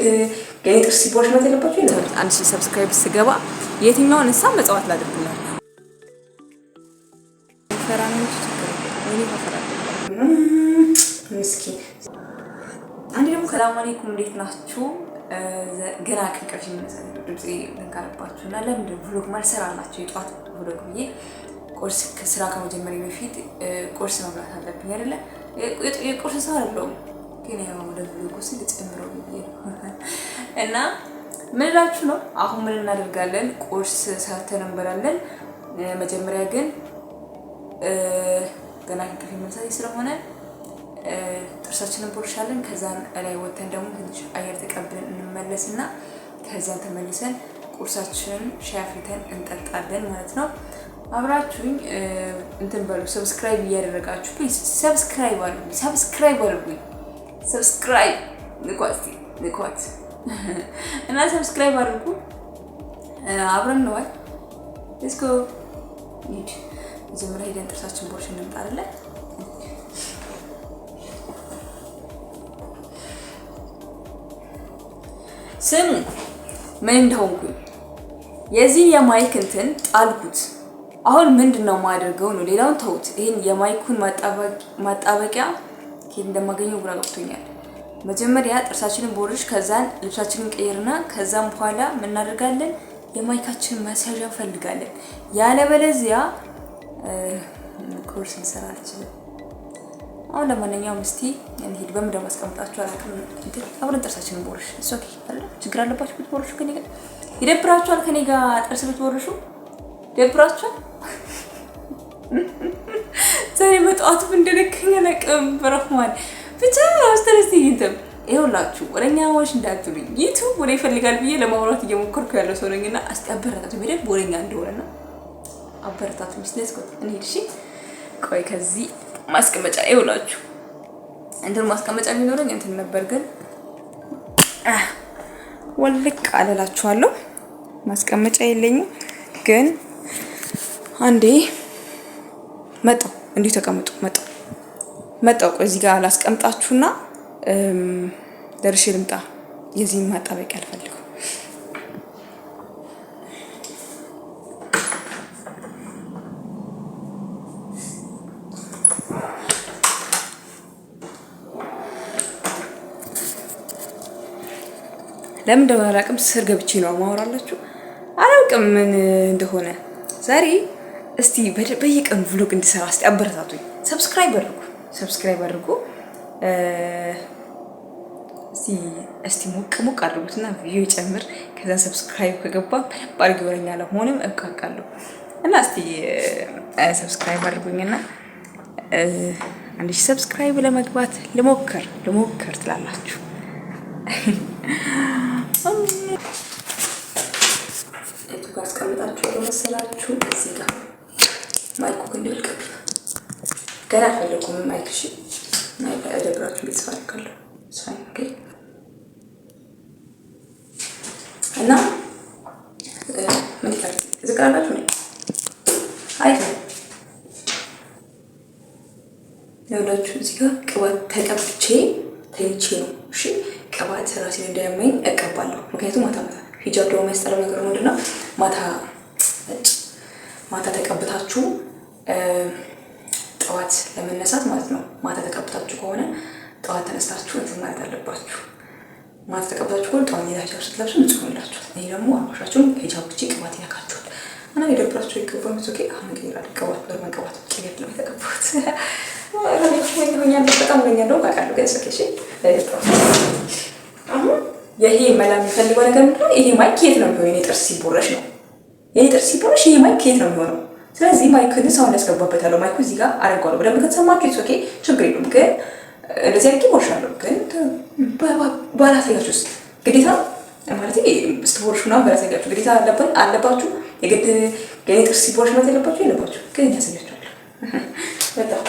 ጥርስ ሲቦርሽ ማለት የለባችሁ። አንድ ሺህ ሰብስክራይብ ስገባ የትኛውን እንሳ መጽዋት ላድርግላችሁ ፈራኖች ችግር ወይ ፈራኖች ምስኪን አንዴ ደግሞ ሰላም አለይኩም እንዴት ናችሁ? ገና ከቅርሽ የሚነሳው ድምጽ ልንካረባችሁና ለምንድን ቭሎግ ማልሰራላችሁ የጧት ቭሎግ ብዬ ቁርስ ከስራ ከመጀመሪያ በፊት ቁርስ መብላት አለብኝ አይደለ? የቁርስ ሰው አይደለሁም ግን ያው ወደ ቭሎግ ውስጥ ልጨምረው ብዬ እና ምን እላችሁ ነው። አሁን ምን እናደርጋለን? ቁርስ ሰርተን እንበላለን። መጀመሪያ ግን ገና ከቅርሽ የሚነሳው ስለሆነ ጥርሳችንን ቦርሻለን። ከዛን ላይ ወተን ደግሞ ትንሽ አየር ተቀብለን እንመለስና ከዛን ተመልሰን ቁርሳችንን ሻይ አፍልተን እንጠጣለን ማለት ነው። አብራችሁኝ እንትን በሉ። ሰብስክራይብ እያደረጋችሁ ፕሊዝ ሰብስክራይብ አድርጉኝ። ሰብስክራይብ ንኳት እና ሰብስክራይብ አድርጉ። አብረን ነው ሌትስ ጎ ኒድ መጀመሪያ ሄደን ጥርሳችን ቦርሽ እንምጣለን። ስሙ ምን እንደሆንኩኝ የዚህ የማይክ እንትን ጣልኩት። አሁን ምንድነው ማድረገው ነው? ሌላውን ተውት። ይሄን የማይኩን ማጣበቂያ ከየት እንደማገኘው ግራ ገብቶኛል። መጀመሪያ ጥርሳችንን ቦርሽ፣ ከዛን ልብሳችንን ቀይርና ከዛም በኋላ ምን እናደርጋለን? የማይካችንን ማስያዣ እንፈልጋለን። ያለበለዚያ ቁርስ እንሰራ አልችልም። አሁን ለማንኛውም እስቲ እንሂድ። በምን እንደማስቀምጣችሁ አላውቅም። እንትን አብረን ጥርሳችንን ቦርሽ። እሱ ኦኬ አይደል? ችግር አለባችሁ ብትቦርሹ? ከኔ ጋር ይደብራችኋል? ከኔ ጋር ጥርስ ብትቦርሹ ይደብራችኋል? ዛሬ በጠዋቱ እንደነከኝ አላውቅም። በረህማን ብቻ አስተረስቲ ይንተም ይኸውላችሁ ወሬኛዎች እንዳትሉኝ ዩቲዩብ ወሬ ይፈልጋል ብዬ ለማውራት እየሞከርኩ ያለው ሰው ነኝና እስቲ አበረታቱ። በደንብ ወሬኛ እንደሆነና አበረታቱ። ሚስለስ ቆይ እንሂድ። እሺ ቆይ ከዚህ ማስቀመጫ ይኸውላችሁ እንትን ማስቀመጫ ቢኖረኝ እንትን ነበር፣ ግን ወልቅ አለላችኋለሁ። ማስቀመጫ የለኝም፣ ግን አንዴ መጣው እንዲሁ ተቀምጡ። መጣው ቆይ እዚህ ጋር ላስቀምጣችሁና ደርሼ ልምጣ። የዚህን ማጣበቂያ አልፈልግም። ለምን እንደሆነ አላውቅም። ስር ገብቼ ነው ማወራላችሁ። አላውቅም ምን እንደሆነ ዛሬ። እስቲ በየቀኑ ቭሎግ እንድሰራ እስቲ አበረታቱኝ። ሰብስክራይብ አድርጉ። እስቲ ሞቅ አድርጉትና ቪዲዮ ይጨምር። ከዛ ሰብስክራይብ ከገባ በደንብ አድርጌ ወረኛ ለሆነም እብቃቃለሁ እና እስቲ ሰብስክራይብ አድርጉኝና አንድ ሺህ ሰብስክራይብ ለመግባት ልሞክር ትላላችሁ። እቱ ጋር አስቀምጣችሁ ለመሰላችሁ እዚህ ጋር ማይኩ ግን ልቀብ ገና አልፈለኩም። ማይክ እሺ ማይክ አደብራችሁ ልትፋልካለሁ ሳይ ኦኬ። እና ምን ይላል ዝቃላችሁ ነው ያውላችሁ እዚህ ጋር ቅባት ተቀብቼ ተይቼ ነው። እሺ ቅባት ራሴን እንዳያመኝ እቀባለሁ። ምክንያቱም ማታ ሂጃብ ደግሞ የሚያስጠላው ነገር ምንድነው? ማታ ተቀብታችሁ ጠዋት ለመነሳት ማለት ነው። ማታ ተቀብታችሁ ከሆነ ጠዋት ተነስታችሁ እንትን ማለት አለባችሁ። ማታ ተቀብታችሁ ከሆነ ጠዋት ሂጃብ ስትለብሱ ንጹህ ሆናችሁ። ይሄ ደግሞ አባሻችሁ ሂጃብ ብቻ ቅባት ይነካችኋል እና የደብራችሁ ይገባል። ኦኬ አሁን ይላል ቅባት በመቀባት ቅቤት ነው የተቀባሁት። በጣም ነው ካቃሉ ግን እሺ አሁን ይሄ መላ የሚፈልገው ነገር ምንድን ነው? ይሄ ማይክ የት ነው የሚሆነው? የኔ ጥርስ ሲቦረሽ ነው። የኔ ጥርስ ሲቦረሽ ይሄ ማይክ የት ነው የሚሆነው? ስለዚህ ማይክን ሳውንድ ያስገባበታለሁ። ማይኩ እዚህ ጋር አደርገዋለሁ። በደንብ ከተሰማችሁ ኦኬ ችግር የለውም። ግን እንደዚህ አድርጌ ቦርሻለሁ። ግን ባላሳያችሁ ውስጥ ግዴታ ማለት ስትቦርሹ ነው ባላሳያችሁ ግዴታ አለባችሁ። የግድ የኔ ጥርስ ሲቦረሽ ማለት የለባችሁ። ግን ያሳያችኋለሁ። በጣም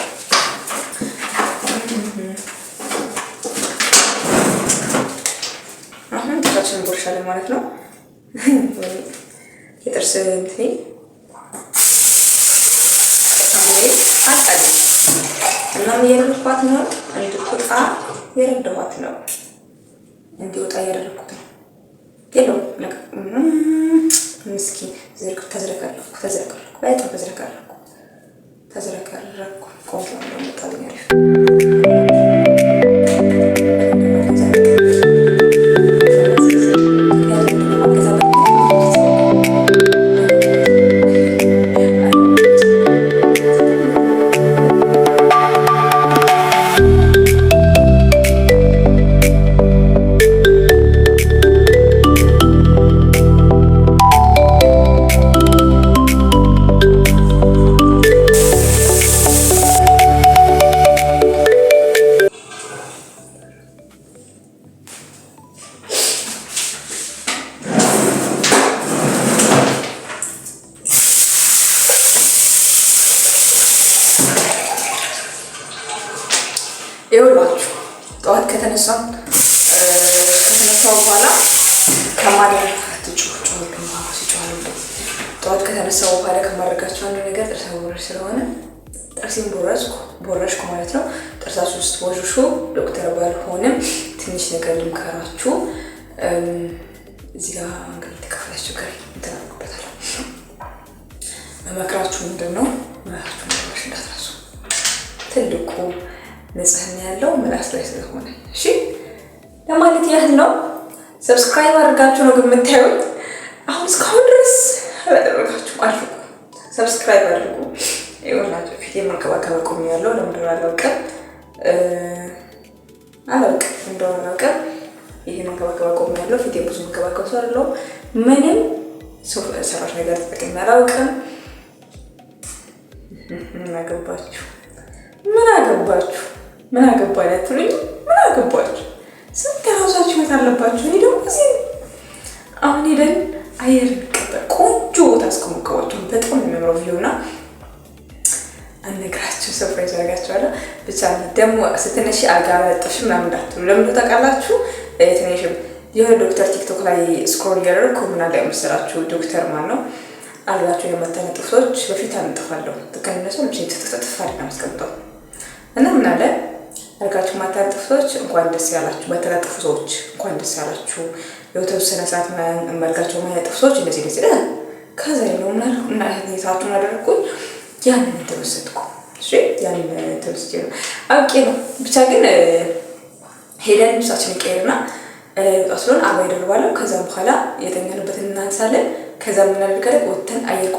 ጥርሳችንን ቦርሻለን ማለት ነው። የጥርስ እንትኔ አጣለ እና የረድኳት ነው እንድትወጣ የረድኋት ነው እንዲወጣ እያደረኩት ነው። የለውም ምስኪን ተዝረከረኩ በጣም ተዝረከረኩ ቆንጆ ነው መጣልኝ አሪፍ ይኸውላችሁ ጠዋት ከተነሳው በኋላ ከማድረጋቸው አንዱ ነገር ጥርስ ቦረሽ ስለሆነ ጥርሴን ቦረሽኩ ማለት ነው። ጥርሳችሁ ውስጥ ቦርሹ ዶክተር ባልሆንም ትንሽ ነገር ልምከራችሁ። እዚህ ጋር እንግዲህ ተከፍላችሁ ችግር እንትናቁበታል። መመክራችሁ ምንድነው? ምላሳችሁ ቦረሽ እንዳትረሱ። ትልቁ ንጽህና ያለው ምላስ ላይ ስለሆነ እሺ ለማለት ያህል ነው። ሰብስክራይብ አድርጋችሁ ነው የምታዩት። አሁን እስካሁን ድረስ አላደረጋችሁም፣ አድርጉ። ሰብስክራይብ አድርጉ። ይኸውላችሁ ፊቴ መንከባከብ ቆሚያለሁ። ለምንድን ነው አላውቅም ይሄ መንከባከብ ቆሚያለሁ። ፊቴ ብዙ መንከባከብ ሰራለሁ። ምንም ሰራሽ ነገር ተጠቅሜ አላውቅም። ምን አገባችሁ ምን አገባችሁ? ስንት ራሳችሁ ቤት አለባችሁ። እኔ ደግሞ እዚህ አሁን ሄደን አየር እንቀበል። ቆንጆ ቦታ እስከሞቀባችሁ በጣም የሚያምረው ቪዲዮና አነግራችሁ ሰርፕራይዝ አደርጋችኋለሁ። ብቻ ደግሞ ስትነሺ አልጋ ለጥፍሽ ምናምን እንዳትሉ። ለምን ታውቃላችሁ? ትንሽም የሆነ ዶክተር ቲክቶክ ላይ ስክሮል እያደረኩ ምን አለ መሰላችሁ? ዶክተር ማን ነው አልጋችሁ የማታነጥፉ ሰዎች በፊት አነጥፋለሁ ተከነሰው ልጅ ተተተፋሪ ነው አስቀምጠው እና ምን አለ አልጋችሁ የማታነጥፉ ሰዎች እንኳን ደስ ያላችሁ፣ በተነጠፉ ሰዎች እንኳን ደስ ያላችሁ። የተወሰነ ሰዓት መልጋቸው የማያነጥፉ ሰዎች እንደዚህ ከዛ ይለውና እና እህታችሁን አደረኩኝ። ያንን ተወሰድኩ። እሺ ያንን ተወስጄ ነው አውቄ ነው። ብቻ ግን ሄደን ልብሳችንን ቀይርና ለይወጣ ስለሆነ አባይ ደርባለሁ። ከዛ በኋላ የተኛንበትን እናንሳለን። ከዛ ምን እናደርጋለን? ወተን አየር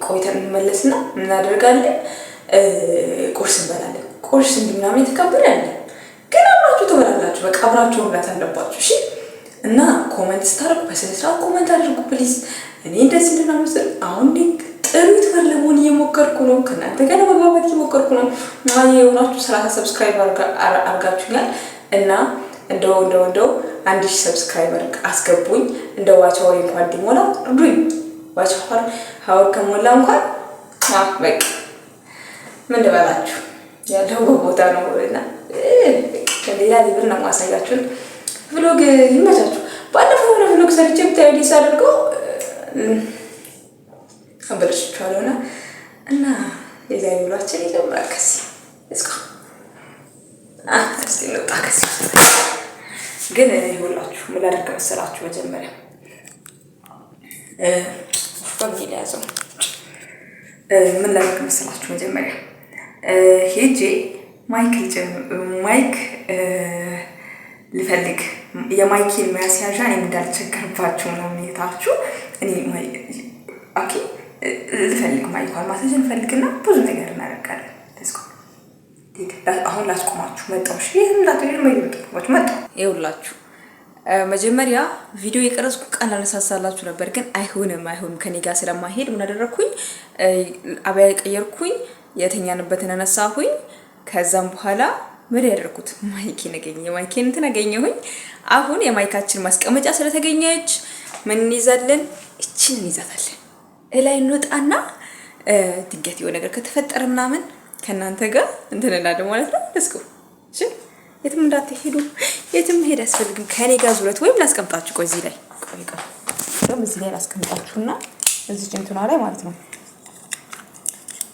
ቆይተን እንመለስና ምን እናደርጋለን? ቁርስ እንበላለን። ቁርስ ምናምን የተከበራል። ግን አብራችሁ ትበላላችሁ። በቃ አብራችሁ መብላት አለባችሁ። እሺ እና ኮሜንት ስታደርጉ በስነ ስርዓት ኮሜንት አድርጉ ፕሊዝ። እኔ እንደዚህ እንደናመስል አሁን ጥሩ ይተፈር ለመሆን እየሞከርኩ ነው። ከእናንተ ጋር ለመግባባት እየሞከርኩ ነው። ማን የሆናችሁ 30 ሰብስክራይብ አድርጋችሁኛል እና እንደው 1000 ሰብስክራይበር አስገቡኝ። እንደው ዋቻው እንኳን እንዲሞላ እርዱኝ። ዋቻው ሀወር ከሞላ እንኳን በቃ ምን ልበላችሁ ያለው ቦታ ነው እና ሌላ ሊብር ነው ማሳያችሁ። ቭሎግ ይመቻችሁ። ባለፈው ነው ቭሎግ ሰርቼ ብታዩ ዲስ አድርገው አበረሽቻለሁና እና የዛሬ ውሏችን ይጀምራል። ከዚህ እስኪ እንውጣ። ከዚህ ግን ይኸውላችሁ ምን ላድርግ መሰላችሁ? መጀመሪያ ፋሚሊ ያዘው ምን ላድርግ መሰላችሁ? መጀመሪያ ሄጄ ማይክ ልፈልግ የማይኬን ማስያዣ እንዳልቸገርባችሁ ነው የሚታችሁ። እኔ ኦኬ ልፈልግ ማይኳን ማስያዣ ልፈልግና ብዙ ነገር እናደርጋለን። አሁን ላስቆማችሁ መጣሁ። እሺ መጣሁ። ይኸውላችሁ መጀመሪያ ቪዲዮ የቀረጽኩ ቃል አነሳሳላችሁ ነበር፣ ግን አይሆንም ከኔ ጋር ስለማይሄድ ምን አደረኩኝ? አባያ ቀየርኩኝ፣ የተኛንበትን አነሳሁኝ። ከዛም በኋላ ምን ያደርኩት የማይኬን እንትን አገኘሁኝ። አሁን የማይካችን ማስቀመጫ ስለተገኘች ምን እንይዛለን? እቺን እንይዛታለን። እላይ እንወጣና ድንገት የሆነ ነገር ከተፈጠረ ምናምን ከእናንተ ጋር እንትን እናደርግ ማለት ነው። ለስኩ እሺ፣ የትም እንዳትሄዱ፣ የትም ሄድ አያስፈልግም። ከኔ ጋር ዙረት ወይም ላስቀምጣችሁ። ቆይ እዚህ ላይ እዚህ ላይ ላስቀምጣችሁና እዚህ ጭንቱና ላይ ማለት ነው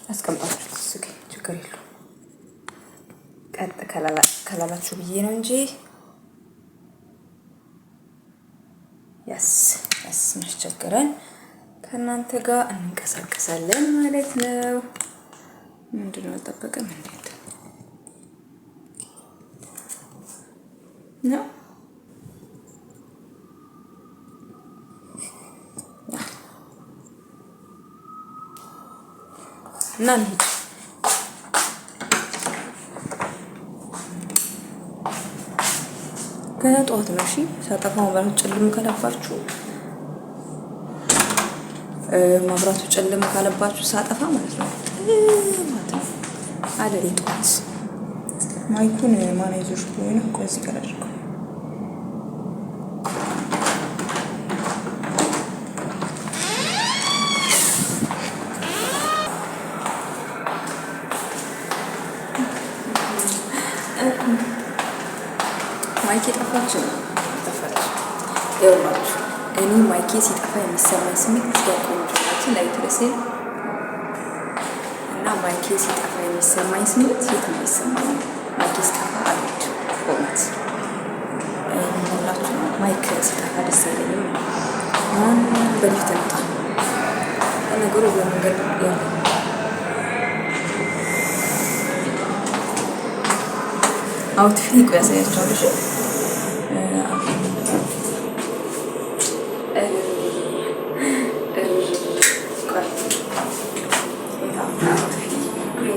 ላስቀምጣችሁ። እሱ ችግር የለውም። ቀጥ ከላላችሁ ብዬ ነው እንጂ ያስ ማስቸገረን ከእናንተ ጋር እንንቀሳቀሳለን ማለት ነው። ምንድነው አልጠበቀም እንዴት ነው? እና እንሂድ ገና ጠዋት ነው። እሺ ሳጠፋው ማለት ጨልም ካለባችሁ ማብራቱ ጨልም ካለባችሁ ሳጠፋ ማለት ነው አይደል? ጠዋት ማይኩን ማን ይዞሽ ነው? ቆይ እዚህ ጋር አድርገው ማይክ ጠፋች። ይኸውላችሁ እኔ ማይክ ሲጠፋ የሚሰማኝ ስሜት እስኪያቆምኩኝ ላይ ድረስ እና ማይክ ሲጠፋ የሚሰማኝ ስሜት የት የሚሰማኝ ማይክ ሲጠፋ አለች ቆመት ሁላችሁ ማይክ ሲጠፋ ደስ አይለኝም። በሊፍት ተመጣ ነገሩ በመንገድ ያለ አውትፊት ያሳያችኋለሽ።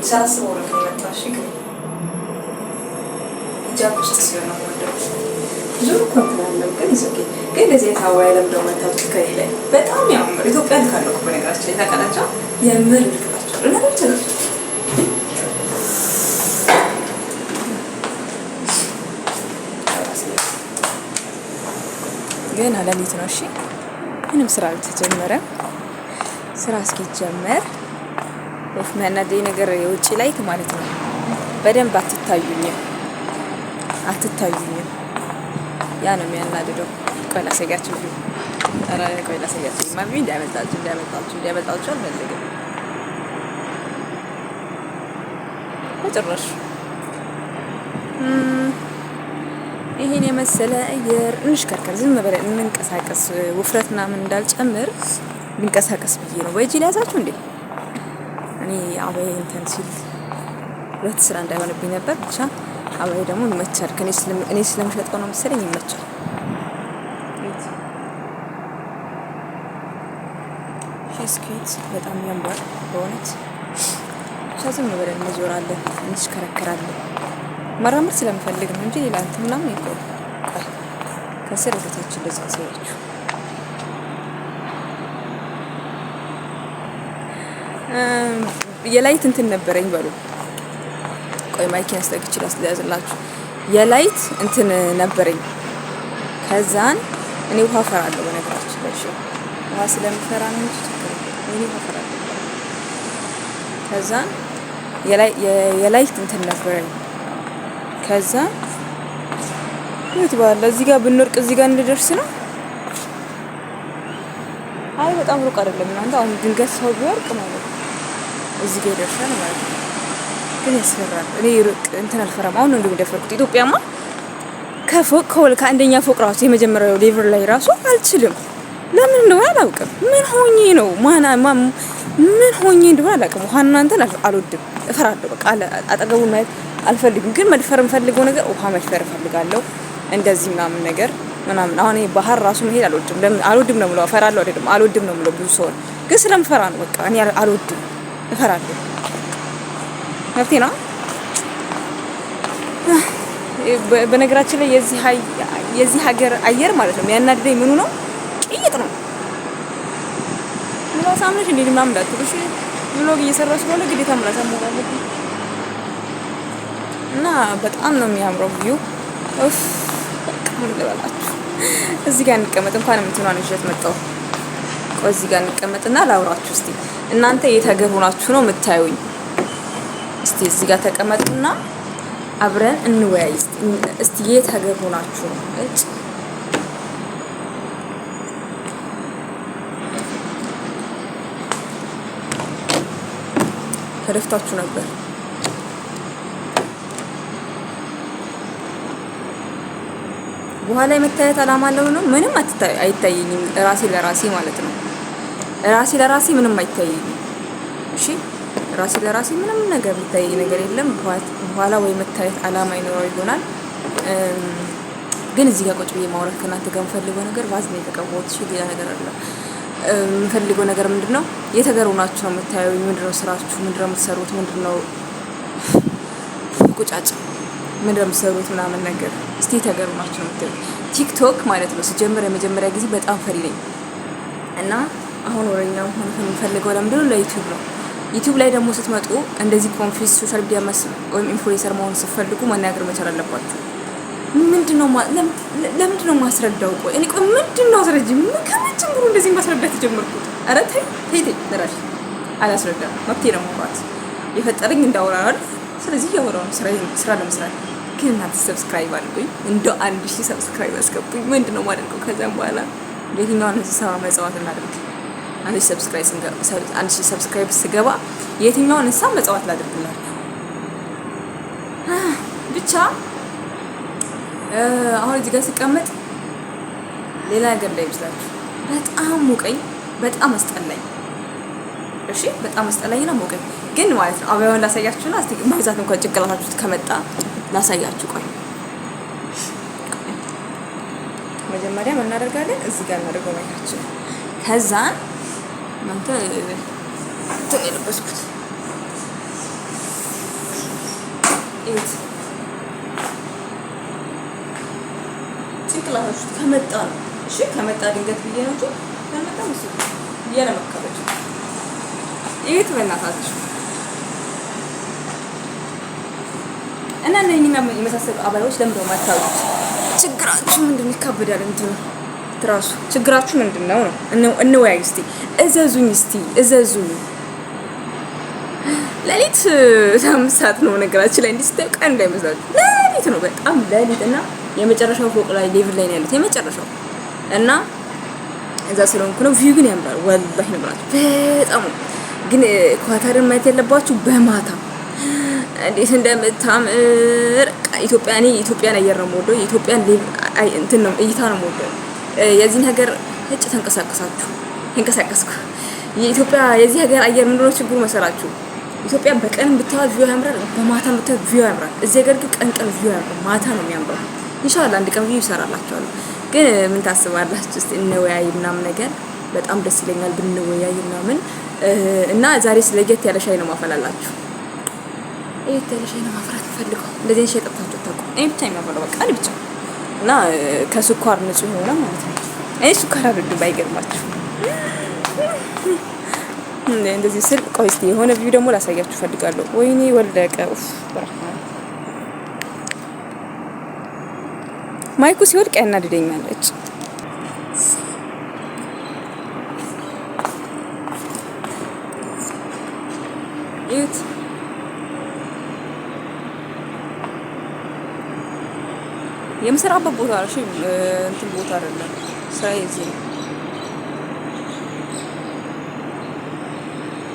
ሳስበው ነው የመጣሽ ግን ጃብ ውስጥ ሲሆን ነው ወደ ብዙ ኮንትራለው ግን ይዘኪ ግን ለዚህ ታዋይ ለምደው መጣች ከሌለ በጣም ያምር ኢትዮጵያን ካለው በነገራችን ላይ ታቀናጫ የምር ልክላቸው እና ብቻ ግን አላሊት ነው። እሺ ምንም ስራ አልተጀመረም። ስራ እስኪጀመር የሚያናደኝ ነገር የውጭ ላይት ማለት ነው በደንብ አትታዩኝም። ያ ነው የሚያናድደው። ቆይ ላሳያችሁ። ኧረ ቆይ ላሳያችሁ። ማሚ እንዳያመጣችሁ አልፈልግም ጭራሽ። ይሄን የመሰለ አየር እንሽከርከር፣ ዝም ብለን እንንቀሳቀስ። ውፍረት ምናምን እንዳልጨምር እንንቀሳቀስ ብዬ ነው። ወይ ጂል ያዛችሁ እንዴ? እኔ አበይ እንትን ሲል ሁለት ስራ እንዳይሆንብኝ ነበር። ብቻ አበይ ደግሞ ይመቻል። እኔ ስለምሸጠው ነው መሰለኝ ይመቻል። ሼስኬት በጣም ያምራል በእውነት። ብቻ ዝም ብለን እንዞራለን፣ እንሽከረከራለን። መራመድ ስለምፈልግ ነው እንጂ ሌላ እንትን ምናምን ይቆይ ከስር ወደታችን እንደዛ ሰያችሁ የላይት እንትን ነበረኝ በሉ። ቆይ ማይኪን አስተግች ላስያዝላችሁ። የላይት እንትን ነበረኝ። ከዛን እኔ ውሃ ፈራለሁ በነገራችን ላይ ውሃ ስለምፈራ ነው እንጂ እኔ ውሃ ፈራለሁ። ከዛን የላይት እንትን ነበረኝ። ከዛ ይትባል እዚህ ጋር ብንወርቅ እዚህ ጋር እንደደርስ ነው። አይ በጣም ሩቅ አይደለም እናንተ። አሁን ድንገት ሰው ቢወርቅ ማለት ነው እዚህ ጋር ይደርሳል ማለት ነው። ግን ያስፈራል። እኔ ሩቅ እንትን አልፈራም። አሁን ነው እንደደፈርኩት። ኢትዮጵያማ ከአንደኛ ፎቅ ራሱ የመጀመሪያው ሌቭል ላይ ራሱ አልችልም። ለምን እንደሆነ አላውቅም። ምን ሆኜ ነው ምን ሆኜ እንደሆነ አላውቅም። ውሃ እናንተን አልወድም፣ እፈራለሁ። በቃ አጠገቡን ማየት አልፈልግም። ግን መድፈር የምፈልገው ነገር ውሃ መድፈር እፈልጋለሁ። እንደዚህ ምናምን ነገር ምናምን። አሁን ባህር ራሱ መሄድ አልወድም። አልወድም ነው የምለው። እፈራለሁ አይደለም አልወድም ነው የምለው። ብዙ ሰው ግን ስለምፈራ ነው። በቃ እኔ አልወድም፣ እፈራለሁ። መብቴ ነው። በነገራችን ላይ የዚህ ሀገር አየር ማለት ነው የሚያናድደኝ ምኑ ነው? ቅይጥ ነው። ምላስ አምነሽ እንዴ ምናምን እንዳትሉሽ። ብሎግ እየሰራሁ ስለሆነ ግዴታ ምላስ አምነሽ እና በጣም ነው የሚያምረው ቪው። ኡፍ በቃ ምን ልበላችሁ። እዚህ ጋር እንቀመጥ። እንኳን እንትኗን ይዤት መጣሁ። ቆይ እዚህ ጋር እንቀመጥና ላውራችሁ እስቲ። እናንተ የት ሀገር ሆናችሁ ነው የምታዩኝ? እስቲ እዚህ ጋር ተቀመጡና አብረን እንወያይ። እስቲ የት ሀገር ሆናችሁ ነው? እጭ ተደፍታችሁ ነበር። በኋላ የመታየት አላማ አለው ነው። ምንም አይታየኝም። ራሴ ለራሴ ማለት ነው። ራሴ ለራሴ ምንም አይታየኝም። እሺ ራሴ ለራሴ ምንም ነገር የሚታይ ነገር የለም። በኋላ ወይ መታየት አላማ ይኖረው ይሆናል። ግን እዚህ ጋር ቁጭ ብዬ ማውራት ከእናንተ ጋር የምፈልገው ነገር ባዝኔ የተቀባሁት ሌላ ነገር አለ። የምፈልገው ነገር ምንድነው? የተገሩ ናችሁ ነው የምታዩኝ? ምንድነው ስራችሁ? ምንድነው የምትሰሩት? ምንድነው ቁጫጭ ምንድነው የምትሰሩት ምናምን ነገር እስቲ የተገሩ ናችሁ ነው የምታዩኝ። ቲክቶክ ማለት ነው ስጀምር የመጀመሪያ ጊዜ በጣም ፈሪ ነኝ እና አሁን ወረኛው ሆነ የምፈልገው ለምንድነው ለዩቲዩብ ነው። ዩቲዩብ ላይ ደግሞ ስትመጡ እንደዚህ ኮንፊስ ሶሻል ሚዲያ ወይም ኢንፍሉዌንሰር መሆን ስትፈልጉ መናገር መቻል አለባችሁ። ምንድነው ለምንድነው ማስረዳው? ቆይ እኔ ቆይ ምንድነው አስረጅ ከመጀመሩ እንደዚህ ማስረዳት ጀመርኩት። ኧረ ተይ ለራሽ አላስረዳም። መብቴ ነው ማውራት የፈጠረኝ እንዳወራ አይደል? ስለዚህ ያወራው ስራ ለመስራት ግን እናንተ ሰብስክራይብ አድርጉኝ። እንደው 1000 ሰብስክራይብ አስገቡኝ። ምንድነው ማድረገው? ከዛም በኋላ የትኛውን እንስሳ መጽዋት እናድርግ? 1000 ሰብስክራይብ ስገባ የትኛውን እንስሳ መጽዋት ላድርግላችሁ? ብቻ አሁን እዚህ ጋር ስቀመጥ ሌላ ነገር ላይ ይመስላችሁ። በጣም ሞቀኝ፣ በጣም አስጠላኝ። እሺ በጣም አስጠላኝና ሞቀኝ ግን ማለት ነው። አበባውን ላሳያችሁና እስቲ መብዛት እንኳን ጭንቅላታችሁ ከመጣ ላሳያችሁ። ቆይ መጀመሪያ ምን እናደርጋለን? እዚህ ጋር እናደርገው ማይካችን። ከዛ እናንተ የለበስኩት እዩት። ጭንቅላታችሁ ከመጣ ነው። እሺ ከመጣ ድንገት ብዬ ነው እንጂ ከመጣ መስሎ እያለመከበች እዩት በእናታችሁ። እና እነኝና የመሳሰሉ አባሎች ለምን ነው የማታዩት? ችግራችሁ ምንድን ነው? ይካበዳል እንትኑ ትራሱ ችግራችሁ ምንድን ነው? እንወያይ እስቲ። እዘዙኝ እስቲ እዘዙኝ። ሌሊት 5 ሰዓት ነው ነገራችን ላይ እንዲስታይ ቀን እንዳይመስላችሁ ሌሊት ነው፣ በጣም ሌሊት እና የመጨረሻው ፎቅ ላይ ሌቭል ላይ ነው ያሉት የመጨረሻው እና እዛ ስለሆንኩ ነው። ቪው ግን ያምራል ወላሂ ነው ማለት በጣም ግን ኳታርን ማየት ያለባችሁ በማታ እንዴት እንደምታምር ኢትዮጵያን አየር ነው የምወደው። የኢትዮጵያን እንትን ነው እይታ ነው የምወደው። የዚህን ሀገር ተንቀሳቀሳችሁ የዚህ ሀገር አየር ምንድነው ችግሩ መሰላችሁ? ኢትዮጵያ በቀን ብታዩት ቪው ያምራል፣ በማታ ብታዩት ቪው ያምራል። እዚህ ሀገር ግን ቀን ቪው ያምራል፣ ማታ ነው የሚያምረው። ኢንሻአላህ አንድ ቀን ቪው ይሰራላችኋል። ግን ምን ታስባላችሁ? እስቲ እንወያይ ምናምን ነገር በጣም ደስ ይለኛል ብንወያይ ምናምን እና ዛሬ ስለየት ያለ ሻይ ነው ማፈላላችሁ። ለየት ያለ ሻይ ነው ማፍራት ፈልገው እንደዚህ ሻይ ጠጣችሁ ታውቁ? እኔ ብቻ የማፈላው በቃ እኔ ብቻ እና ከስኳር ንጹህ የሆነ ማለት ነው። እኔ ስኳር አልወድም ባይገርማችሁ። እንደዚህ ስል ቆይ እስቲ የሆነ ቪዲዮ ደግሞ ላሳያችሁ ፈልጋለሁ። ወይኔ ወለቀ ኡፍ በረካና ማይኩ ሲወድቅ ያናድደኛለች። እዩት የምሰራበት ቦታ እሺ እንትን ቦታ አይደለም ስራ እዚህ ነው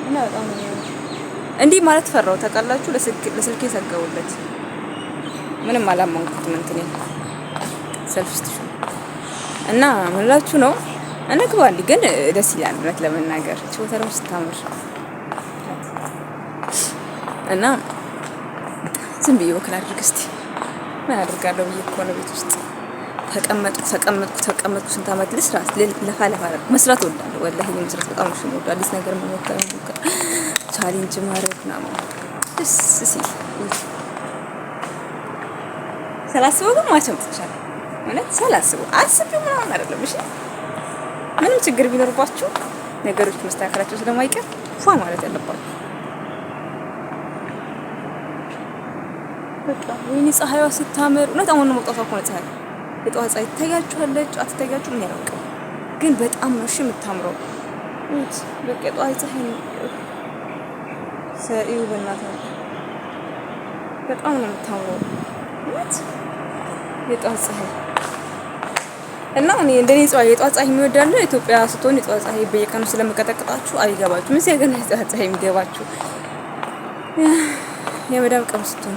እና በጣም እንዲህ ማለት ፈራው ታውቃላችሁ። ለስልኬ ሰጋውለት ምንም አላመንኩትም እንትኔ ሰልፍ ስቴሽን እና ምንላችሁ ነው እንግባል። ግን ደስ ይላል እውነት ለመናገር ቾተራው ስታምር እና ዝም ብዬ ወክል አድርግ እስቲ ምን አድርጋለሁ ብዬ እኮ ነው ቤት ውስጥ ተቀመጥኩ ስንት አመት ልስራ ለፋ መስራት እወዳለሁ። ወላሂ መስራት በጣም ነው የምወደው። አዲስ ነገር መሞከር ቻሌንጅ ማድረግ ምናምን ደስ ሲል ሳላስበው ግን ማቸም ትችላለህ ማለት ሳላስበው አስቤው ምናምን አይደለም። እሺ ምንም ችግር ቢኖርባችሁ ነገሮች መስተካከላቸው ስለማይቀር ፏ ማለት ያለባችሁ በቃ ወይኔ ፀሐይዋ ስታምር እውነት አሁን ነው መውጣቷ እኮ ነው ፀሐይ የጠዋት ፀሐይ ትታያችኋለች አትታያችሁም? ምን ያውቀው ግን በጣም ነው እሺ የምታምረው። እት በቃ የጠዋት ፀሐይ ሰሪው በእናታችሁ በጣም ነው የምታምረው እት የጠዋት ፀሐይ እና እኔ እንደኔ የጠዋት ፀሐይ የሚወዳለ ኢትዮጵያ ስትሆን የጠዋት ፀሐይ በየቀኑ ስለምቀጠቅጣችሁ አይገባችሁም። እዚህ ግን የጠዋት ፀሐይ የሚገባችሁ የመዳም ቀን ስትሆን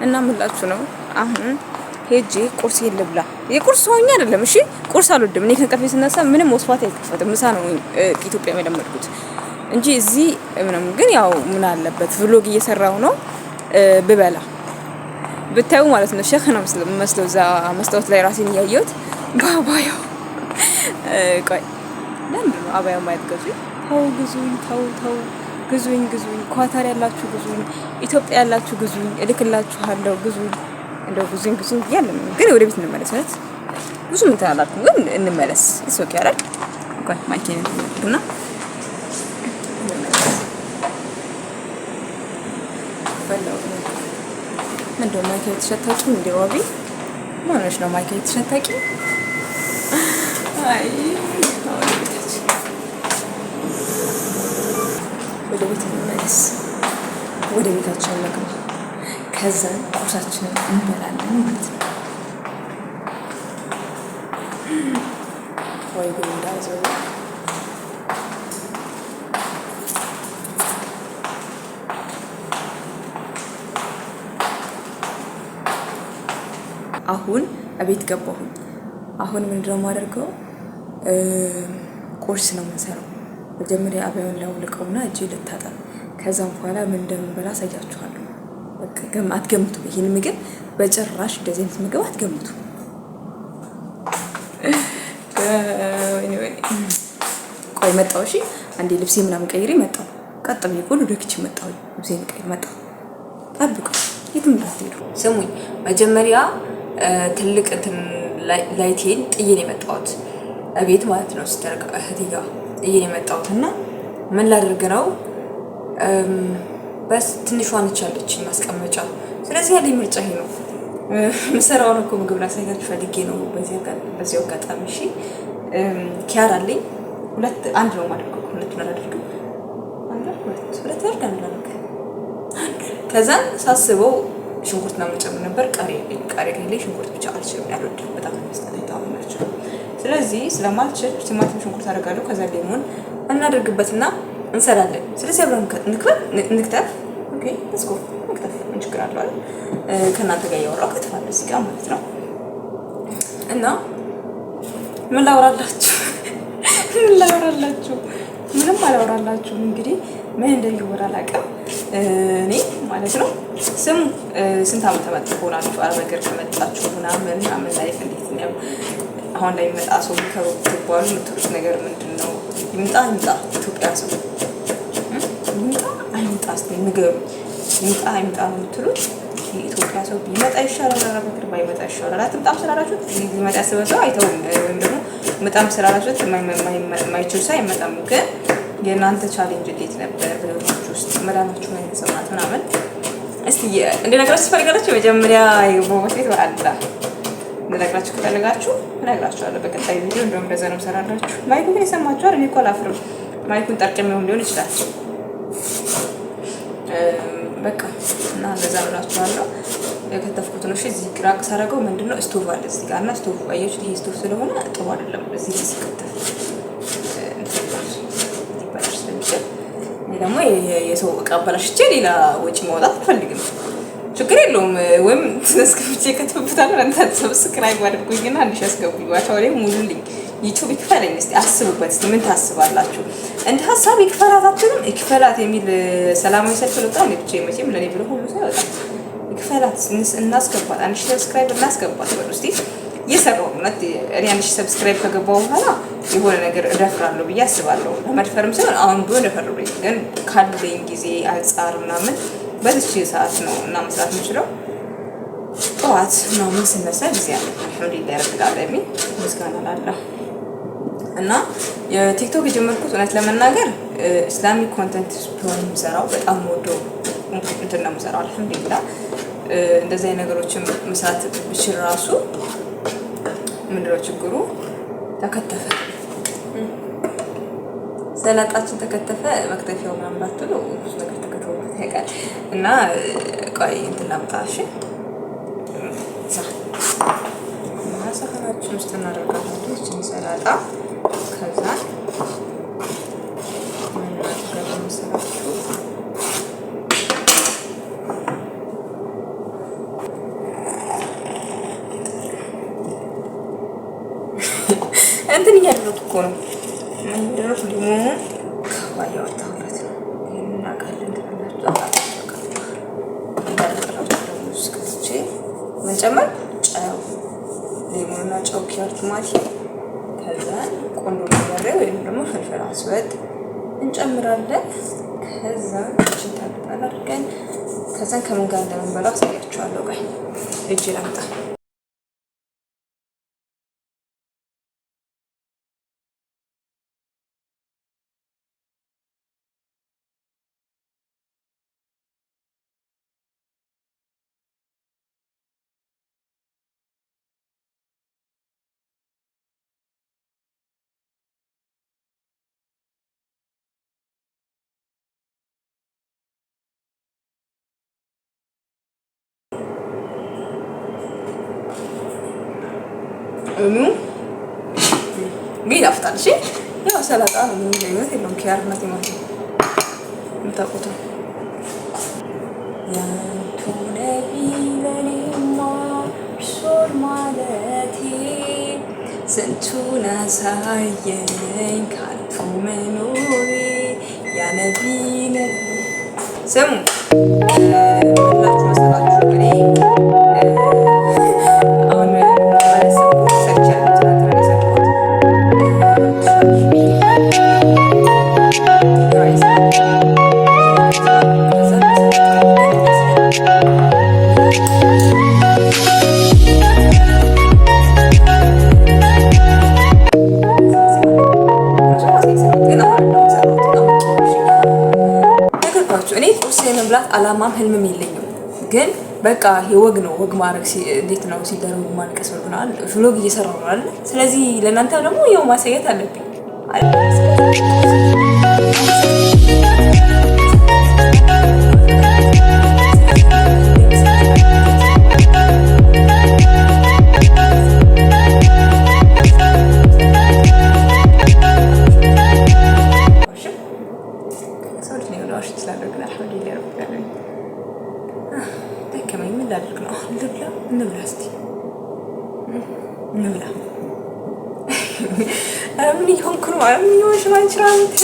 እና ምላችሁ ነው። አሁን ሄጄ ቁርስ ልብላ። የቁርስ ሰውኛ አይደለም እሺ፣ ቁርስ አልወድም እኔ። ከእንቅልፌ ስነሳ ምንም ወስፋት አይከፈትም። ምሳ ነው ኢትዮጵያ የለመድኩት እንጂ እዚህ ምንም። ግን ያው ምን አለበት ቭሎግ እየሰራው ነው ብበላ ብታዩ ማለት ነው። ሸክ ነው መስለው እዛ መስታወት ላይ ራሴን እያየሁት ባባያው ቆይ ለምንድን ነው አባያው ማይትገዙ? ተው ግዙኝ፣ ተው ግዙኝ፣ ኳታር ያላችሁ ግዙኝ፣ ኢትዮጵያ ያላችሁ ግዙኝ፣ እልክላችኋለሁ፣ ግዙኝ፣ እንደው ግዙኝ እያልን ግን ወደ ቤት እንመለስ። ማለት ብዙ ምን ታላላችሁ ግን እንመለስ። ይሶክ ያላል ቆይ ማኪን እና ፈላው እንደው ማይክ የተሸታቂ እንደ ዋቢ ማነሽ ነው ማይክ የተሸታቂ? አይ ወደ ቤት እንመለስ። ወደ ቤታችን እንግባ። ከዛ ቁርሳችንን እንበላለን ማለት ነው። ወይ ግን እንዳዘው አሁን እቤት ገባሁኝ። አሁን ምንድነው የማደርገው? ቁርስ ነው የምንሰራው። መጀመሪያ አባያውን ላውልቀውና እጄ ልታጠብ፣ ከዛም በኋላ ምን እንደምበላ አሳያችኋለሁ። በቃ አትገምቱ። ይሄን ምግብ በጭራሽ እንደዚህ አይነት ምግብ አትገምቱ። ቆይ መጣሁ። እሺ አንዴ ልብሴ ምናምን ቀይሬ መጣሁ። ቀጥ ብዬ ቆሎ ወደ ኪችን መጣሁ። ልብሴን ቀይሬ መጣሁ። ጠብቁ፣ የትም እንዳትሄዱ። ስሙኝ። መጀመሪያ ትልቅ እንትን ላይቴን ጥዬ ነው የመጣሁት እቤት ማለት ነው። ስተርቅ እህቴ ጋር ጥዬ ነው የመጣሁት እና ምን ላደርግ ነው በስ ትንሿ ነች ያለችኝ ማስቀመጫ። ስለዚህ ያለኝ ምርጫ ይሄ ነው። ምሰራውን እኮ ምግብ ላሳያችሁ ፈልጌ ነው በዚህ አጋጣሚ። እሺ ኪያር አለኝ አንድ ነው የማደርገው። ሁለቱን አላደርግም። ሁለት አድርጋለሁ። ከዛ ሳስበው ሽንኩርት ነው የምጨምር ነበር። ቃሪያ ከሌለ ሽንኩርት ብቻ አልችልም፣ ያልወድም በጣም የሚያስጠላኝ ናቸው። ስለዚህ ስለማልችል ቲማቲም ሽንኩርት አደርጋለሁ። ከዛ ሌሞን እናደርግበትና እንሰራለን። ስለዚህ አብረን እንክተፍ። ኦኬ ሌትስ ጎ እንክተፍ። ምን ችግር አለው አይደል? ከእናንተ ጋር እያወራሁ ከትፋለሁ እዚህ ጋር ማለት ነው። እና ምን ላወራላችሁ? ምንም አላወራላችሁም። እንግዲህ ምን እንደሚወራ አላውቅም እኔ ማለት ነው። ስሙ ስንት ዓመት ሆናችሁ አረብ ሀገር ከመጣችሁ ምናምን ላይፍ እንዴት ነው? አሁን ላይ የሚመጣ ሰው ከሩቅ ትባሉ የምትሉት ነገር ምንድን ነው? ይምጣ ኢትዮጵያ ሰው ይምጣ አይምጣ? እስኪ ንገሩኝ። ይምጣ አይምጣ ነው የምትሉት? የኢትዮጵያ ሰው ቢመጣ ይሻላል አረብ ሀገር ባይመጣ ይሻላል? አትምጣም ስላላችሁት ሊመጣ ያስበ ሰው አይተውም፣ ወይም ደግሞ መጣም ስላላችሁት የማይችል ሰው አይመጣም። ግን የእናንተ ቻሌንጅ እንዴት ነበር? በህይወታችሁ ውስጥ መዳናችሁ ላይ ተሰማት ምናምን እስቲ እንደነገራችሁ ትፈልጋላችሁ? መጀመሪያ የቦቦት ቤት በአላ እንደነገራችሁ ከፈለጋችሁ እነግራችኋለሁ በቀጣይ ቪዲዮ። እንደውም እንደዛ ነው ሰራላችሁ። ማይኩን የሰማችሁ አይደል? እኔ እኮ አላፍርም። ማይኩን ጠርቅሜው ሊሆን ይችላል። በቃ እና እንደዛ ብላችኋለሁ። የከተፍኩት ነው። እሺ እዚህ ግራቅ ሳደርገው ምንድነው ስቶቭ አለ እዚህ ጋር እና ስቶቭ አያችሁት? ይሄ ስቶቭ ስለሆነ ጥሩ አይደለም እዚህ ሲከተፍ ደግሞ የሰው እቃ አበላሽቼ ሌላ ወጪ ማውጣት አልፈልግም። ችግር የለውም። ወይም ተስከፍቼ ከተብታለሁ። አንተ ሰብስክራይብ አድርጉኝና አንድ ሺህ አስገቡኝ። ዋቻው ላይ ሙሉልኝ። ዩቲዩብ ይክፈለኝ። እስቲ አስቡበት። እስቲ ምን ታስባላችሁ? እንደ ሀሳብ ይክፈላታችሁም ይክፈላት የሚል ሰላማዊ ሰልፍ ወጣው። ለብቻ መቼም ለኔ ብሎ ሁሉ ሰው ይወጣል። ይክፈላት እናስገባት። አንድ ሺህ ሰብስክራይብ እናስገባት። ወደ እስቲ የሰራው ማለት እኔ አንድ ሺህ ሰብስክራይብ ከገባው በኋላ የሆነ ነገር እደፍራለሁ ብዬ አስባለሁ። ለመድፈርም ሳይሆን አሁን ቢሆን እደፍራለሁ፣ ግን ካለኝ ጊዜ አንጻር ምናምን በዚህ ሰዓት ነው እና መስራት የምችለው። ጠዋት ነው ምን ስነሳ ጊዜ አለ። አልሐምዱሊላህ ረብል ዓለሚን ምስጋና ላለው እና የቲክቶክ የጀመርኩት እውነት ለመናገር ኢስላሚክ ኮንተንት ቢሆን የምሰራው በጣም ወደው እንትን ነው የምሰራው። አልሐምዱሊላህ እንደዚህ አይነት ነገሮችን መስራት ብችል ራሱ ምንድነው ችግሩ? ተከተፈ ሰላጣችን ተከተፈ። መክተፊያው ምናምን ባትሉ ብዙ ነገር ተከተፈ ያውቃል። እና ቆይ እንትን ላምጣሽ ሳህናችን ውስጥ እናደርጋለን። እችን ሰላጣ ከዛ ምን መሰላችሁ እንትን እያደረኩ እኮ ነው። ምን እያደረኩ ደግሞ ባያወጣሁበት እናውቃለን ምን ጨመር ጨው ሌሞንና ጨው ኪያር ቲማቲም ከዛ ቆንጆ በርበሬ ወይም ደግሞ ፍልፍል አስወጥ እንጨምራለን። ከዛ እቺን ታጥባል አድርገን ከዛ ከምን ጋር እንደምንበላው አሳያችኋለሁ። ቆይ እጅ ላምጣ። ምን ያፍጣል? እሺ ያው ሰላጣ ነው። ምን ይዘት የለውም። ኪያር እና ቲማቲም የምታውቁት ነው። ያንቱ ነቢ ለኔማ ሶር ማለቴ ስንቱን አሳየኝ ካንቱ መኖሬ ያ ነቢ ስሙ ምላችሁ መሰላችሁ እኔ የመብላት አላማም ህልምም የለኝም። ግን በቃ የወግ ነው። ወግ ማድረግ እንዴት ነው ሲደረግ ማልቀስ ወግናል ፍሎግ እየሰራሁ ነው አይደል? ስለዚህ ለእናንተ ደግሞ ያው ማሳየት አለብኝ። እንብላ እስኪ እንብላ። ምን ይሆንኩ ነው? ምን ይሆንሽ ነው? አንቺ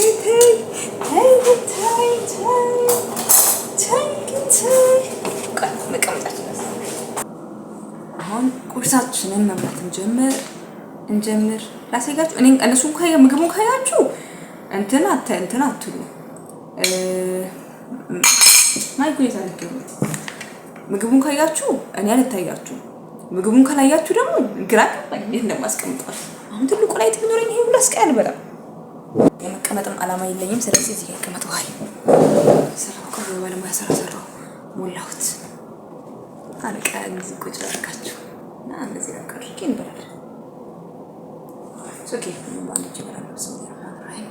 መቀመጣችን አሁን ቁርሳችንን መብላት እንጀምር። ላሳያችሁ። እኔ እነሱን ምግቡን ካያችሁ እንትን አትሉ ማይኩሌት አድርገው ምግቡን ካያችሁ እኔ አልታያችሁ። ምግቡን ካላያችሁ ደግሞ ግራ ገባኝ እንዴት እንደማስቀምጣው። አሁን ትልቁ ላይ ትኖረኝ ይሄ ሁሉ አስቀያል በጣም የመቀመጥም አላማ የለኝም። ስለዚህ እዚህ ይቀመጣል። ሰራው ቆይ ባለሙያ ሰራው ሞላሁት። አለቃ እዚህ ቁጭ አድርጋችሁ እና እንደዚህ አድርጌ እንበላለን። ኦኬ ምን ባንቺ ይበላል ሰው ያራራይ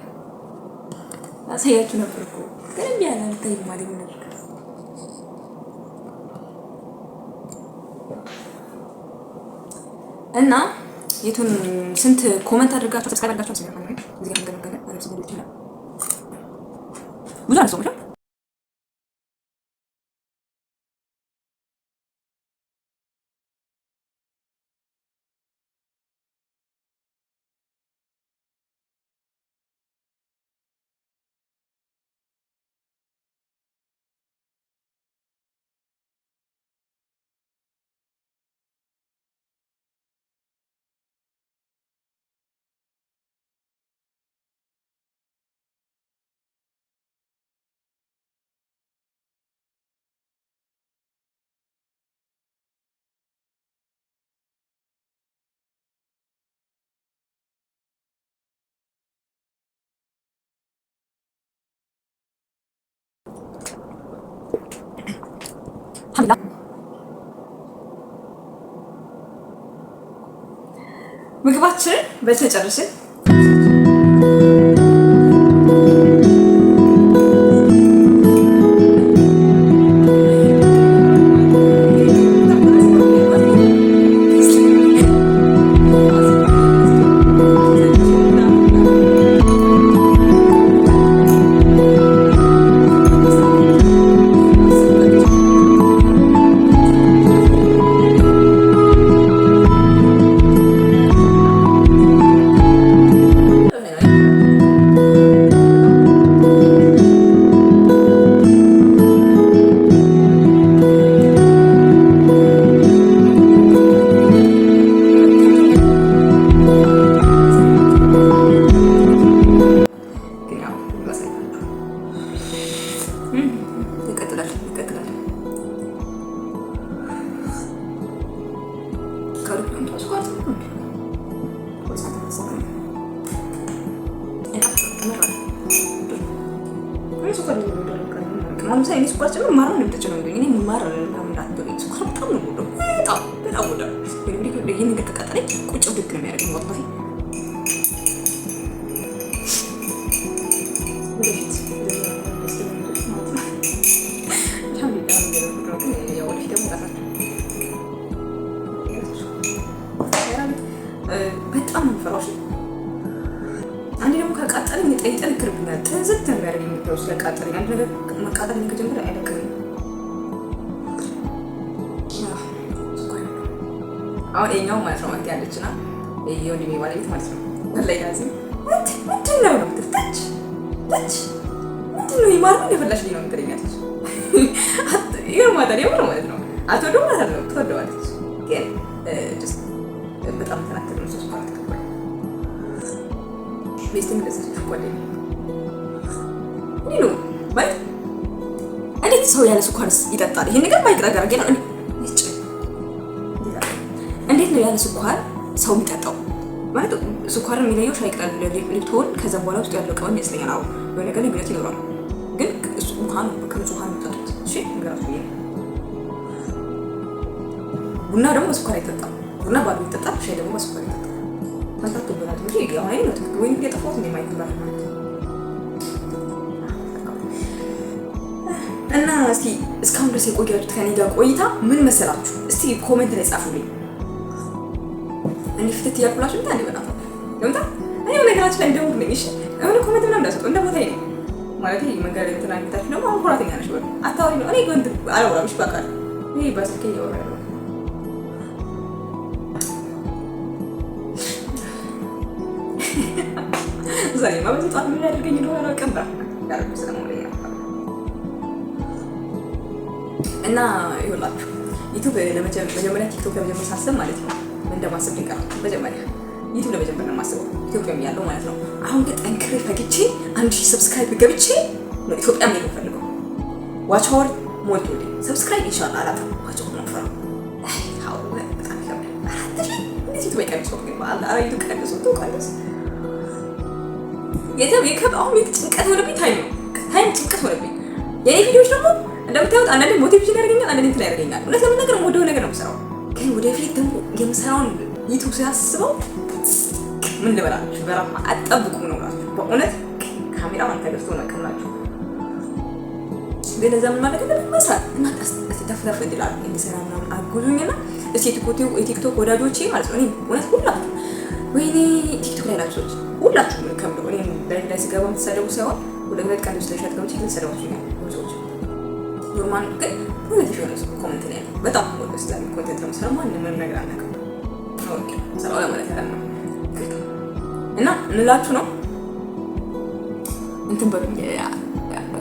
አሳያችሁ ነበር እኮ ግን ቢያና ታይ ማለት ነው። እና የቱን ስንት ኮሜንት አድርጋችሁ ሰብስክራይብ አድርጋችሁ ስለሆነ እዚህ ጋር ገመገመ አረብ ሰው ይችላል ብዙ አልሰው ነው። ምግባችንን በተጨረስን ማምሳ እኔ ስኳር ጨምር ማር ነው የምትጨምረው እንዴ? እኔ ማር ምናምን አትበለኝ። ስኳር በጣም ነው የምወደው፣ በጣም ወዳለሁ። እንግዲህ ይሄን ነገር ከቀጠለኝ ቁጭ ብድግ ነው የሚያደርገኝ ወላሂ። ወደፊት በጣም ነው የምፈራው። አንዴ ደግሞ ከቃጠለኝ ይጠነክርብኛል። ጥንዝት ነው የሚያደርገኝ። የምታው ስለቃጠለኝ አንድ ነገር መቃጠለኝ ከጀመረ አይለቅም። አሁን የኛው ማለት ነው አንተ ያለችና የወንድሜ ባለቤት ማለት ነው ወላሂ ያዚ ምንድን ነው የምትፈጭ ምንድን ነው ይማር ምን የፈላሽ ነው የምትለኛለች። ይገርማታል የምር ማለት ነው። አትወደውም ማለት ነው ትወደዋለች፣ ግን በጣም ተናተለ ነው ሶስት ማለት ነው። ቤስቲንግ ለሰች ጓደኛ ነው ማለት እንዴት ሰው ያለ ስኳርስ ይጠጣል? ይሄን ነገር ማይቀራገር ግን እንዴት ነው ያለ ስኳር ሰው የሚጠጣው? ማለት ስኳር የሚለየው ሻይ ቅጠል ሊፕቶን ከዛ በኋላ ውስጥ ያለው ቀለም ይመስለኛል። አዎ በነገር ልዩነት ይኖራል፣ ግን እሱ ውሃ ነው ከንጹህ ውሃ የሚጠጡት። እሺ ግራሱ ቡና ደግሞ በስኳር አይጠጣም። ቡና ባዶ ይጠጣል፣ ሻይ ደግሞ በስኳር ይጠጣል። ማንታት ተበላል እንጂ ያው አይኔ ነው ትክክል ወይ የጠፋሁት እንደ ማይክል ማለት እና እስቲ እስካሁን ድረስ የቆያችሁት ከኔ ጋር ቆይታ ምን መሰላችሁ? እስቲ ኮሜንት ላይ ጻፉልኝ። እንዴ ፍትት ያልኩላችሁ እንዴ በጣም ለምታ እኔ ነገራችን ላይ እንደውም ነኝ። እሺ አሁን ኮሜንት ምናምን እንዳሰጡ እንደ ቦታ ይሄ ማለት ይሄ መንገድ ላይ ተናግታችሁ ነው። አሁን ኩራተኛ ነሽ ወይ አታውሪ ነው። እኔ ጎንት አላወራምሽ በቃ ይሄ ባስከ ያወራሉ። ዛሬ ማለት ጧት ምን ያደርገኝ ነው አላውቅም። ያረኩ ስለማውለኝ እና ይኸውላችሁ ዩቲዩብ ለመጀመሪያ ቲክቶክ ለመጀመር ሳስብ ማለት ነው እንደማስብ ድንቀራ መጀመሪያ ዩቲዩብ ለመጀመር ነው የማስበው ኢትዮጵያም ያለው ማለት ነው። አሁን ግን ጠንክሬ ፈግቼ 1000 ሰብስክራይብ ገብቼ ነው ኢትዮጵያ ነው የምፈልገው። ዋች አወር ሞልቶልኝ ሰብስክራይብ ይሻላል አላጣ ዋች አወር ነው ፈራ አይ ሃው በጣም ይከብዳል። እንዴት ኢትዮጵያ ቀንሶ ግን ባላ አራይቱ ቀንሶ ተቀንሶ የከብ አሁን ጭንቀት ሆነብኝ። ታይም ጭንቀት ሆነብኝ። የኔ ቪዲዮዎች ደግሞ እንደምታዩት አንዳንዴ ሞቲቬሽን ያደርገኛል፣ አንዳንዴ እንትን ያደርገኛል። እውነት ለመናገር ወደው ነገር ነው የምሰራው፣ ግን ወደፊት ደግሞ የምሰራውን ዩቲዩብ ሲያስበው ምን ልበላችሁ በራማ አጠብቁ ነው ብላችሁ በእውነት ካሜራ ማን ተገዝቶ ነው ከምላችሁ። ግን እዛ ምን ማለት ነው መስራት እና ተፍተፍ እንድላል እንድሰራ ምናምን አጉዙኝና እስቲ የቲክቶክ ወዳጆቼ ማለት ነው። እኔ እውነት ሁላችሁ ወይኔ ቲክቶክ ላይ ናችሁ ሁላችሁ ምን ከምደው እኔ ላይ ስገባ የምትሰደቡ ሳይሆን ወደ ሁለት ቀን ውስጥ ለሻት ገብቼ ልትሰደባችሁ ነው ብዙዎች ኖርማል ግን ፖዚቲቭ የሆነ ኮሜንት ነው ያለው። በጣም ወደ እስላሚ ኮንቴንት ነው ሰራ ማን ምን ነገር አናውቅም። ኦኬ ሰላም ለማለት ያለ ነው እና እንላችሁ ነው እንትን በሉ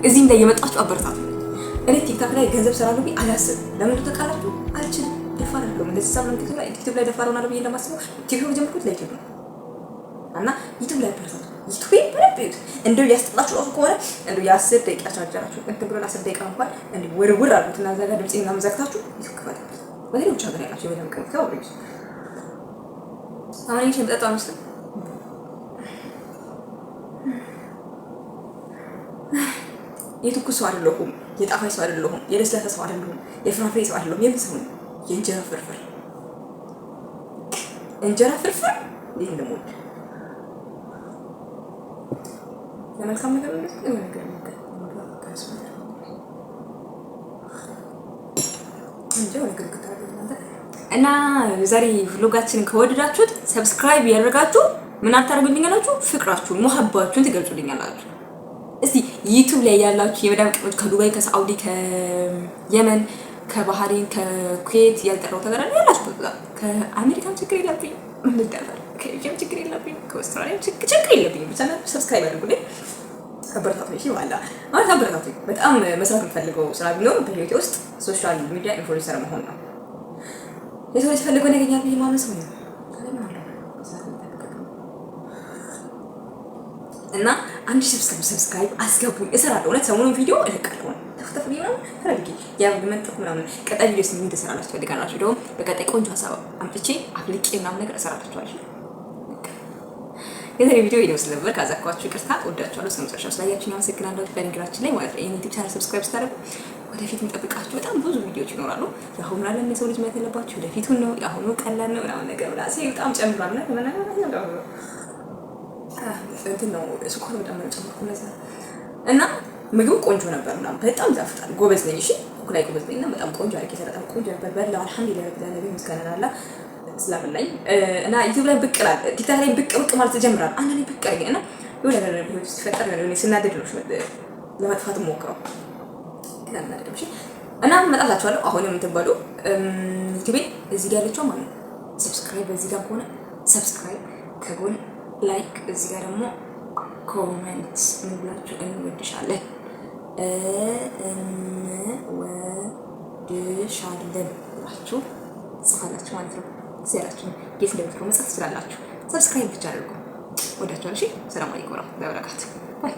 እዚህም ላይ የመጣችሁ አበረታቱ። እኔ ቲክቶክ ላይ ገንዘብ ሰራለሁ ብዬ አላስብም። ለምን ተቃላችሁ? አልችልም። ደፋር አይደለም። እንደዚህ ሳምንት ቲክቶክ ላይ ደፋር ሆናለሁ ብዬ እንደማስበው ቲክቶክ ጀምርኩት ለዩቲዩብ ነው እና ዩቲዩብ ላይ አበረታቱ። ዩቲዩብ በለብት እንደው ያስጠላችሁ ነው ከሆነ እንደው የ10 ደቂቃ ቻርጀራችሁ እንትን ብሎ 10 ደቂቃ እንኳን እንደው ወርውር አድርጉትና እዛ ጋር ድምጽ እና መዘግታችሁ ዩቲዩብ ከፈተ ወዲህ ብቻ ገና ያላችሁ በደም ከፍተው አብረኝ አሁን ይሄን በጣም አምስት የትኩስ ሰው አይደለሁም፣ የጣፋጭ ሰው አይደለሁም፣ የለስላሳ ሰው አይደለሁም፣ የፍራፍሬ ሰው አይደለሁም። የምን ሰው ነኝ? የእንጀራ ፍርፍር እንጀራ ፍርፍር እንዴት እንደምወድ ለመልካም ነገር ነው ነገር እና ዛሬ ቭሎጋችንን ከወደዳችሁት ሰብስክራይብ ያደርጋችሁ ምን አታርጉልኛላችሁ? ፍቅራችሁን ሙሐባችሁን ትገልጹልኛላችሁ። እስቲ ዩቲዩብ ላይ ያላችሁ የመዳም ቅሞች ከዱባይ፣ ከሳዑዲ፣ ከየመን፣ ከባህሬን፣ ከኩዌት ያልጠራው ተገራ ያላችሁ ከአሜሪካም ችግር የለብኝ ምንዳፈር ከኢትዮጵያም ችግር የለብኝ ከአውስትራሊያም ችግር የለብኝ። ብቻ ሰብስክራይብ አድርጉልኝ። አበረታቱኝ። እሺ ዋላ ማለት አበረታቱኝ። በጣም መስራት የምፈልገው ስራ ቢኖር በህይወቴ ውስጥ ሶሻል ሚዲያ ኢንፍሉዌንሰር መሆን ነው። የሰው ልጅ ፈልጎን ያገኛል ብዬ ማመን ሰው ነው እና አንድ ሰብስክራይብ አስገቡኝ። እሰራለሁ። እውነት ሰሞኑን ቪዲዮ እለቃለሁ። ተፍተፍ ቢሆን ፈረጊ ያው መንጠቅ ምናምን ቀጣይ ቪዲዮ ምን እንደሰራላችሁ ፈልጋላችሁ ደግሞ በቀጣይ ቆንጆ ሀሳብ አምጥቼ አፍልቄ ምናምን ነገር እሰራላችኋለሁ። የዛሬ ቪዲዮ ይመስል ነበር። ካዛኳችሁ ይቅርታ። ወዳችኋለሁ። እስከ መጨረሻው ስላያችሁኝ አመሰግናለሁ። በነገራችን ላይ ማለት ነው ይሄን ዩቲዩብ ቻናል ሰብስክራይብ ስታደርጉ ወደፊት የሚጠብቃችሁ በጣም ብዙ ቪዲዮዎች ይኖራሉ። የአሁኑ ላለን የሰው ልጅ ማየት ያለባችሁ ወደፊቱን ነው። የአሁኑ ቀላል ነው ምናምን ነገር ራሴ በጣም ጨምሯል ነው እንትን ነው ስኳር በጣም ጨምርኩ ለዛ እና ምግቡ ቆንጆ ነበር ምናምን በጣም ዛፍጣል። ጎበዝ ነኝ። እሺ ኩላይ ጎበዝ ነኝ እና በጣም ቆንጆ አድርጌ ሰራጣም ቆንጆ ነበር። በላ አልሐምዱሊላህ ረቢል ዓለሚን ምስጋና አላ ስላበላኝ እና ዩቲዩብ ላይ ብቅ እላለሁ። ቲክታክ ላይ ብቅ ማለት ተጀምራለሁ። አንዳንዴ ብቅ አድርጌ እና የሆነ ነገር ሲፈጠር የሆነ ስናደድ ነው ለመጥፋት ሞክረው እና መጣላችኋለሁ። አሁን የምትባሉ ዩቲዩብ እዚህ ጋር ያለችው ማለት ነው ሰብስክራይብ፣ በዚህ ጋር ከሆነ ሰብስክራይብ፣ ከጎን ላይክ፣ እዚህ ጋር ደግሞ ኮሜንት እንብላችሁ እንወድሻለን እንወድሻለን ብላችሁ ጽፋላችሁ ማለት ነው። ሲያላችሁ የት እንደምትገቡ መጻፍ ትችላላችሁ። ሰብስክራይብ ብቻ አድርጉ። ወዳችኋለሁ። እሺ ሰላም አለይኩም ወራህመቱላሂ ወበረካቱ ባይ